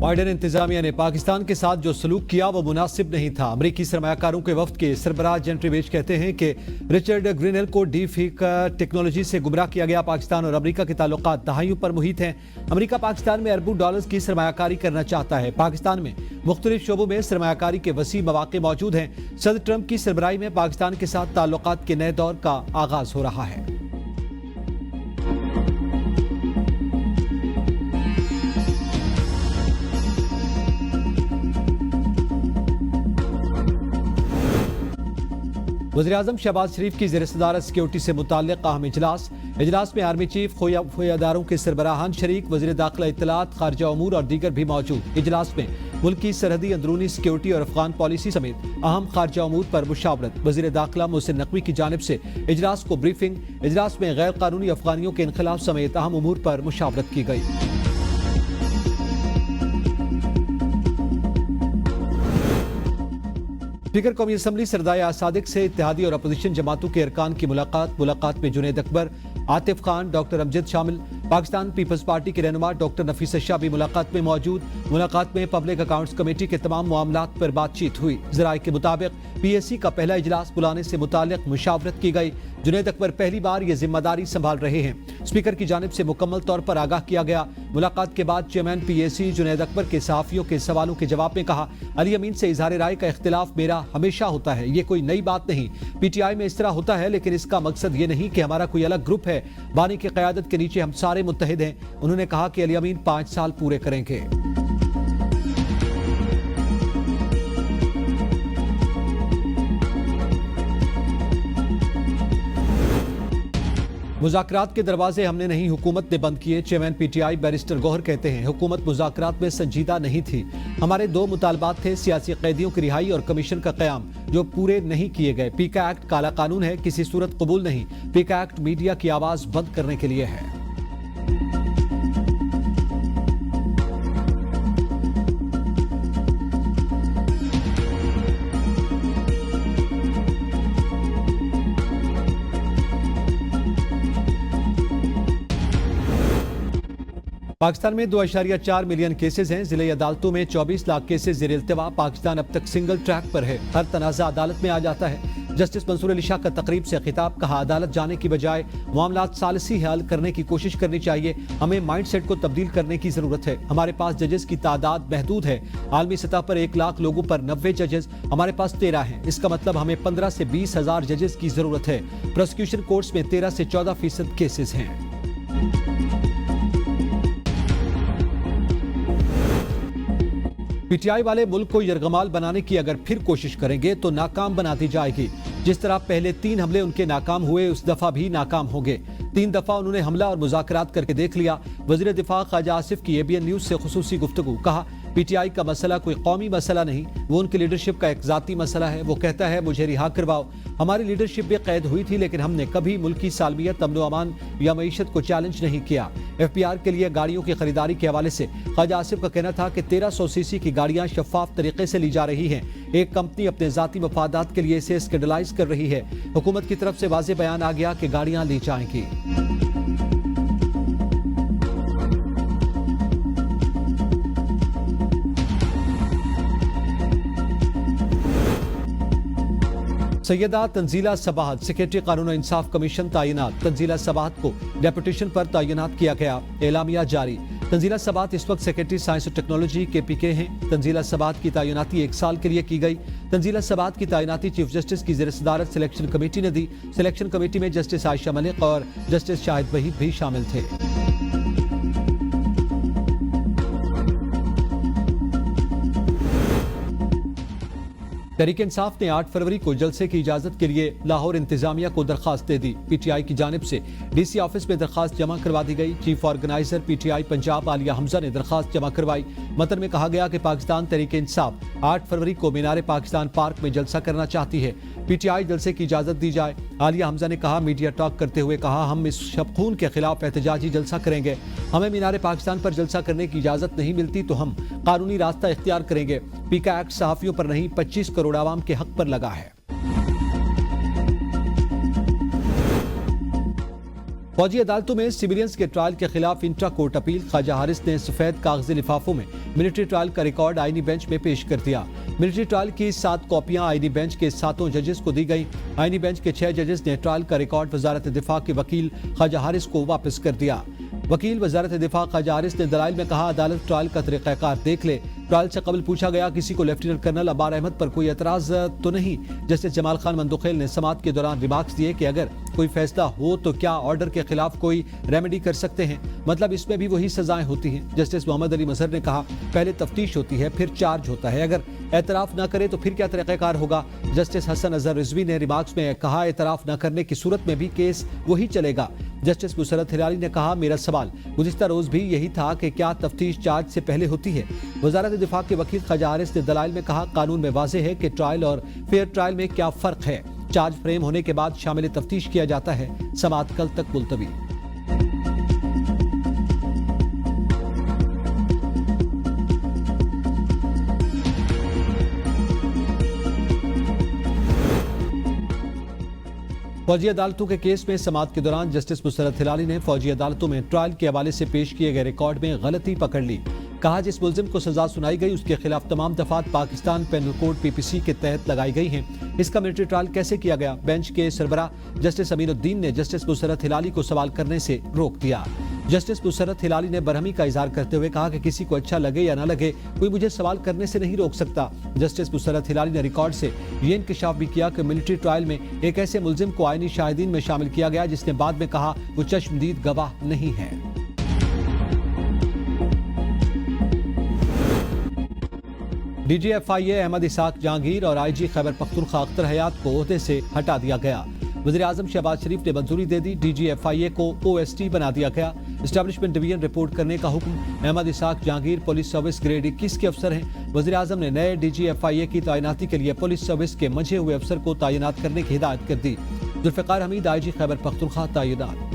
Biden इंतजामिया ने पाकिस्तान के साथ जो सलूक किया वो मुनासिब नहीं था। अमरीकी सरमायाकारों के वफ्द के सरबराह जेंट्री बेच कहते हैं कि रिचर्ड ग्रीनल को डीफेक टेक्नोलॉजी से गुमराह किया गया। पाकिस्तान और अमरीका के ताल्लुकात दहाइयों पर मुहित हैं। अमरीका पाकिस्तान में अरबों डॉलर्स की सरमायाकारी करना चाहता है। पाकिस्तान में मुख्तलिफ शोबों में सरमायाकारी के वसी मौके मौजूद हैं। सदर ट्रंप की सरबराही में पाकिस्तान के साथ ताल्लुकात के नए दौर का आगाज हो रहा है। वज़ीर-ए-आज़म शहबाज शरीफ की ज़ेर-ए-सदारत सिक्योरिटी से मुताल्लिक़ अहम इजलास में आर्मी चीफ खुफिया के सरबराहान शरीक, वज़ीर दाखिला इत्तलात, खारजा उमूर और दीगर भी मौजूद। इजलास में मुल्क की सरहदी अंदरूनी सिक्योरिटी और अफगान पॉलिसी समेत अहम खारजा उमूर पर मुशावरत। वज़ीर दाखिला मोहसिन नकवी की जानिब से इजलास को ब्रीफिंग। इजलास में गैर कानूनी अफगानियों के इनखिलाफ समेत अहम उमूर पर मुशावरत की गई। स्पीकर कौमी असम्बली सरदार सादिक से इत्तेहादी और अपोजिशन जमातों के अरकान की मुलाकात में जुनैद अकबर, आतिफ खान, डॉक्टर अमजद शामिल। पाकिस्तान पीपल्स पार्टी के रहनुमा डॉक्टर नफीस शाह भी मुलाकात में मौजूद। मुलाकात में पब्लिक अकाउंट्स कमेटी के तमाम मामलात पर बातचीत हुई। ज़राए के मुताबिक PAC का पहला इजलास बुलाने से मुताल्लिक मुशावरत की गई। जुनैद अकबर पहली बार ये जिम्मेदारी संभाल रहे हैं। स्पीकर की जानिब से मुकम्मल तौर पर आगाह किया गया। मुलाकात के बाद चेयरमैन PAC जुनैद अकबर के सहाफ़ियों के सवालों के जवाब में कहा, अली अमीन से इजहार राय का इख्तिलाफ मेरा हमेशा होता है, ये कोई नई बात नहीं। PTI में इस तरह होता है, लेकिन इसका मकसद ये नहीं कि हमारा कोई अलग ग्रुप है। बानी की क़यादत के नीचे हम सारे मुत्तहिद हैं। उन्होंने कहा कि अली अमीन 5 साल पूरे करेंगे। मुज़ाकरात के दरवाजे हमने नहीं, हुकूमत ने बंद किए। चेयरमैन PTI बैरिस्टर गौहर कहते हैं, हुकूमत मुज़ाकरात में संजीदा नहीं थी। हमारे 2 मुतालबात थे, सियासी कैदियों की रिहाई और कमीशन का क़याम, जो पूरे नहीं किए गए। पीका एक्ट काला कानून है, किसी सूरत कबूल नहीं। पीका एक्ट मीडिया की आवाज़ बंद करने के लिए है। पाकिस्तान में 2.4 मिलियन केसेस हैं। जिले अदालतों में 24 लाख केसेस ज़ेर इल्तिवा। पाकिस्तान अब तक सिंगल ट्रैक पर है, हर तनाज़ा अदालत में आ जाता है। जस्टिस मंसूर अली शाह का तकरीब से खिताब, कहा अदालत जाने की बजाय मामलात सालिसी हल करने की कोशिश करनी चाहिए। हमें माइंड सेट को तब्दील करने की जरूरत है। हमारे पास जजेस की तादाद महदूद है। आलमी सतह पर 1 लाख लोगों पर 90 जजेस, हमारे पास 13 हैं। इसका मतलब हमें 15 से 20 हजार जजेस की जरूरत है। प्रोसिक्यूशन कोर्ट्स में 13 से 14% केसेस हैं। PTI वाले मुल्क को यरगमाल बनाने की अगर फिर कोशिश करेंगे तो नाकाम बना दी जाएगी। जिस तरह पहले 3 हमले उनके नाकाम हुए, उस दफा भी नाकाम होंगे। 3 दफा उन्होंने हमला और मुज़ाकरात करके देख लिया। वज़ीर दिफा ख्वाजा आसिफ की ABN न्यूज़ से खुसूसी गुफ्तगू, कहा PTI का मसला कोई कौमी मसला नहीं, वो उनकी लीडरशिप का एक ज़ाती मसला है। वो कहता है मुझे रिहा करवाओ। हमारी लीडरशिप भी कैद हुई थी, लेकिन हमने कभी मुल्क की सालमियत, अमन व अमान या मईशत को चैलेंज नहीं किया। FPR के लिए गाड़ियों की खरीदारी के हवाले से ख्वाजा आसिफ का कहना था कि 1300 सीसी की गाड़ियां शफाफ तरीके से ली जा रही हैं। एक कंपनी अपने ज़ाती मफादात के लिए इसे स्कैंडलाइज कर रही है। हुकूमत की तरफ से वाज़ेह बयान आ गया कि गाड़ियां ली जाएंगी। सैयदा तंजीला सबाहत, सेक्रेटरी कानून और इंसाफ कमीशन तैनात। तंजीला सबाहत को डेपुटेशन पर तैनात किया गया। एलामिया जारी। तंजीला सबाहत इस वक्त सेक्रेटरी साइंस और टेक्नोलॉजी KPK हैं। तंजीला सबाहत की तैनाती 1 साल के लिए की गई। तंजीला सबाहत की तैनाती चीफ जस्टिस की ज़ेर-ए-सदारत सिलेक्शन कमेटी ने दी। सिलेक्शन कमेटी में जस्टिस आयशा मलिक और जस्टिस शाहिद वहीद भी शामिल थे। तहरीक इंसाफ ने 8 फरवरी को जलसे की इजाजत के लिए लाहौर इंतजामिया को दरखास्त दे दी। PTI की जानिब से DC ऑफिस में दरखास्त जमा करवा दी गई। Chief organiser PTI Punjab Alia Hamza ने दरखास्त जमा करवाई। मतन में कहा गया कि पाकिस्तान तहरीक इंसाफ 8 फरवरी को मीनार पाकिस्तान पार्क में जलसा करना चाहती है। PTI जलसे की इजाजत दी जाए। आलिया हमजा ने कहा, मीडिया टॉक करते हुए कहा, हम इस शबखून के खिलाफ एहतजाजी जलसा करेंगे। हमें मीनार पाकिस्तान पर जलसा करने की इजाजत नहीं मिलती तो हम कानूनी रास्ता इख्तियार करेंगे। पीका एक्ट सहाफियों पर नहीं 25 करोड़ आवाम के हक पर लगा है। फौजी अदालतों में सिविलियंस के ट्रायल के खिलाफ intra court appeal. Khawaja Haris ने सफेद कागजी लिफाफों में मिलिट्री ट्रायल का रिकॉर्ड आईनी बेंच में पेश कर दिया। मिलिट्री ट्रायल की 7 कॉपियां आईनी बेंच के 7 जजेस को दी गई। आईनी बेंच के 6 जजेस ने ट्रायल का रिकॉर्ड वजारत दिफा के वकील ख्वाजा हारिस को वापस कर दिया। वकील वजारत दिफा ख्वाजा हारिस ने दलाइल में कहा, अदालत ट्रायल का तरीक़ाकार देख ले। ट्रायल से कबल पूछा गया, किसी को लेफ्टिनेंट कर्नल अब्बार अहमद पर कोई एतराज तो नहीं। जस्टिस जमाल खान मंदुखेल ने समाअत के दौरान रिमार्क्स दिए कि अगर कोई फैसला हो तो क्या ऑर्डर के खिलाफ कोई रेमेडी कर सकते हैं, मतलब इसमें भी वही सजाएं होती हैं। जस्टिस मोहम्मद अली मजहर ने कहा, पहले तफ्तीश होती है फिर चार्ज होता है, अगर एतराफ न करे तो फिर क्या तरीक़ाकार होगा। जस्टिस हसन अजहर रिजवी ने रिमार्क्स में कहा, एतराफ न करने की सूरत में भी केस वही चलेगा। जस्टिस मुसरत हिलाली ने कहा, मेरा सवाल गुज़िश्ता रोज भी यही था कि क्या तफ्तीश चार्ज से पहले होती है। वजारत दिफा के वकील ख्वाजा हारिस ने दलाइल में कहा, कानून में वाज़ेह है कि ट्रायल और फेयर ट्रायल में क्या फ़र्क है। चार्ज फ्रेम होने के बाद शामिल तफ्तीश किया जाता है। समाअत कल तक मुलतवी। फौजी अदालतों के केस में समाअत के दौरान जस्टिस मुसरत हिलाली ने फौजी अदालतों में ट्रायल के हवाले से पेश किए गए रिकॉर्ड में गलती पकड़ ली। कहा, जिस मुल्जिम को सजा सुनाई गई उसके खिलाफ तमाम दफात पाकिस्तान पेनल कोड PPC के तहत लगाई गई हैं। इसका मिलिट्री ट्रायल कैसे किया गया। बेंच के सरबरा जस्टिस अमीनुद्दीन ने जस्टिस मुसरत हिलाली को सवाल करने से रोक दिया। जस्टिस मुसरत हिलाली ने बरहमी का इजहार करते हुए कहा कि किसी को अच्छा लगे या न लगे, कोई मुझे सवाल करने से नहीं रोक सकता। जस्टिस मुसरत हिलाली ने रिकॉर्ड से ये इंकशाफ भी किया कि मिलिट्री ट्रायल में एक ऐसे मुल्जिम को आईनी शाहिदीन में शामिल किया गया जिसने बाद में कहा वो चश्मदीद गवाह नहीं है। DGFIA अहमद इसाक जहांगीर और IG खैबर पख्तूनख्वा अख्तर हयात को ओहदे से हटा दिया गया। वज़ीर आज़म शहबाज शरीफ ने मंजूरी दे दी। DGFIA को OST बना दिया गया। एस्टैब्लिशमेंट डिवीजन रिपोर्ट करने का हुक्म। Ahmad Ishaq Jahangir police service grade 21 के अफसर हैं। वज़ीर आज़म ने नए DGFIA की तैनाती के लिए पुलिस सर्विस के मंझे हुए अफसर को तैनात करने की हिदायत कर दी। जुल्फ़िकार हमीद IG खैबर पख्तूनख्वा तैनात।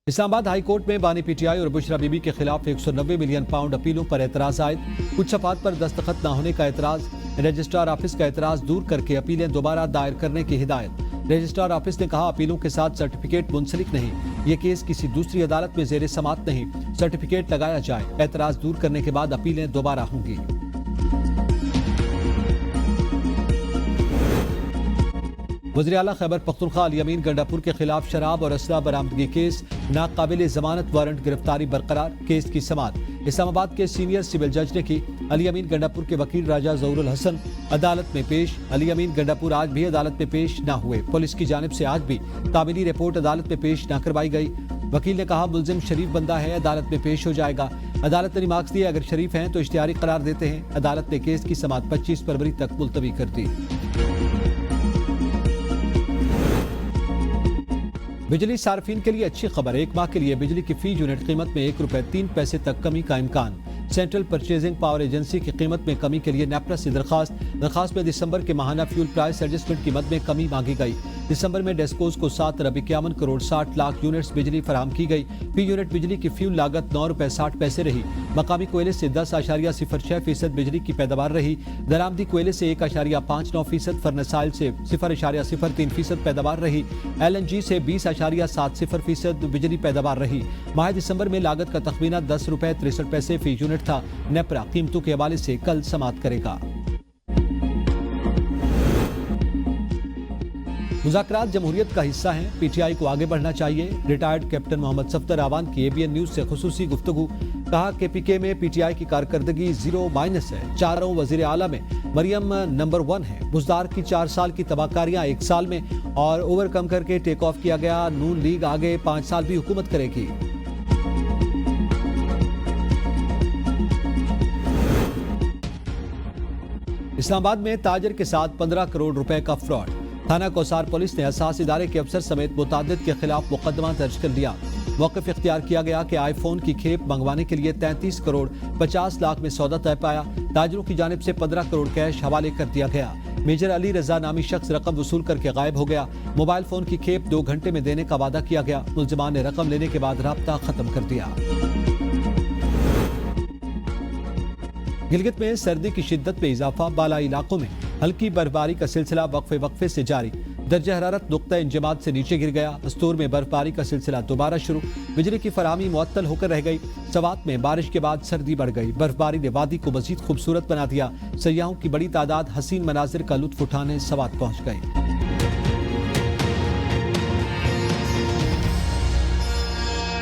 इस्लामाबाद हाई कोर्ट में बानी PTI और बुशरा बीबी के खिलाफ 190 मिलियन पाउंड अपीलों पर एतराज आए। कुछ सफात पर दस्तखत न होने का एतराज। रजिस्ट्रार ऑफिस का एतराज दूर करके अपीलें दोबारा दायर करने की हिदायत। रजिस्ट्रार ऑफिस ने कहा, अपीलों के साथ सर्टिफिकेट मुंसलिक नहीं, ये केस किसी दूसरी अदालत में ज़ेरे समाअत नहीं, सर्टिफिकेट लगाया जाए। एतराज दूर करने के बाद अपीलें दोबारा होंगी। वज़ीर आला खैबर पख्तूनख्वा अली अमीन गंडापुर के खिलाफ शराब और असला बरामदगी केस, नाकाबिल जमानत वारंट गिरफ्तारी बरकरार। केस की समाअत इस्लामाबाद के सीनियर सिविल जज ने की। अली अमीन गंडापुर के वकील राजा ज़हुरुल हसन अदालत में पेश। अली अमीन गंडापुर आज भी अदालत में पेश न हुए। पुलिस की जानिब से आज भी तामीली रिपोर्ट अदालत में पेश न करवाई गई। वकील ने कहा, मुल्जिम शरीफ बंदा है, अदालत में पेश हो जाएगा। अदालत ने रिमार्क्स दिए, अगर शरीफ हैं तो इश्तिहारी करार देते हैं। अदालत ने केस की समाअत 25 फरवरी तक मुलतवी कर दी। बिजली सार्फिन के लिए अच्छी खबर। 1 माह के लिए बिजली की फी यूनिट कीमत में 1 रुपए 3 पैसे तक कमी का इम्कान। सेंट्रल परचेजिंग पावर एजेंसी की कीमत में कमी के लिए नेपरा से दरखास्त में दिसंबर के माहाना फ्यूल प्राइस एडजस्टमेंट कीमत में कमी मांगी गई। दिसंबर में डेस्कोस को 7 अरब 51 करोड़ 60 लाख यूनिट्स बिजली फराहम की गई। फी यूनिट बिजली की फ्यूल लागत 9 रुपए 60 पैसे रही। मकामी कोयले से 10.06% बिजली की पैदावार रही। दरामदी कोयले से 1.59%, फर्नेसाइल से 0.03% पैदावार रही। LNG से 20.70% बिजली पैदावार रही। माह दिसंबर में लागत का तखमीना 10 रुपए 63 पैसे फी यूनिट था। नेपरा कीमतों के हवाले से कल समाअत करेगा। मुज़ाकरात जमहूरियत का हिस्सा हैं, PTI को आगे बढ़ना चाहिए। रिटायर्ड कैप्टन मोहम्मद सफ्दर आवान की ABN न्यूज से खुसूसी गुफ्तगू। कहा कि PK में PTI की कारकर्दगी 0- है। 4 वज़ीर आला में मरियम नंबर 1 है। बुज़दार की 4 साल की तबाहकारियां 1 साल में और ओवरकम करके टेक ऑफ किया गया। नून लीग आगे 5 साल भी हुकूमत करेगी। इस्लामाबाद में ताजर के साथ 15 करोड़ रुपए का फ्रॉड। थाना कौसार पुलिस ने असास इदारे के अफसर समेत मुतादिद के खिलाफ मुकदमा दर्ज कर लिया। मौक़िफ़ इख्तियार किया गया कि आईफोन की खेप मंगवाने के लिए 33 करोड़ 50 लाख में सौदा तय पाया। ताजरों की जानिब से 15 करोड़ कैश हवाले कर दिया गया। मेजर अली रजा नामी शख्स रकम वसूल करके गायब हो गया। मोबाइल फोन की खेप 2 घंटे में देने का वादा किया गया। मुल्जिमान ने रकम लेने के बाद राब्ता खत्म कर दिया। गिलगित में सर्दी की शिद्दत में इजाफा, बाला इलाकों में हल्की बर्फबारी का सिलसिला वक्फे वक्फे से जारी। दर्जा हरारत नुक्ता इंजमाद से नीचे गिर गया। अस्तूर में बर्फबारी का सिलसिला दोबारा शुरू। बिजली की फराहमी मुअत्तल होकर रह गई। सवात में बारिश के बाद सर्दी बढ़ गई। बर्फबारी ने वादी को मजीद खूबसूरत बना दिया। सयाहों की बड़ी तादाद हसीन मनाजिर का लुत्फ उठाने सवात पहुंच गई।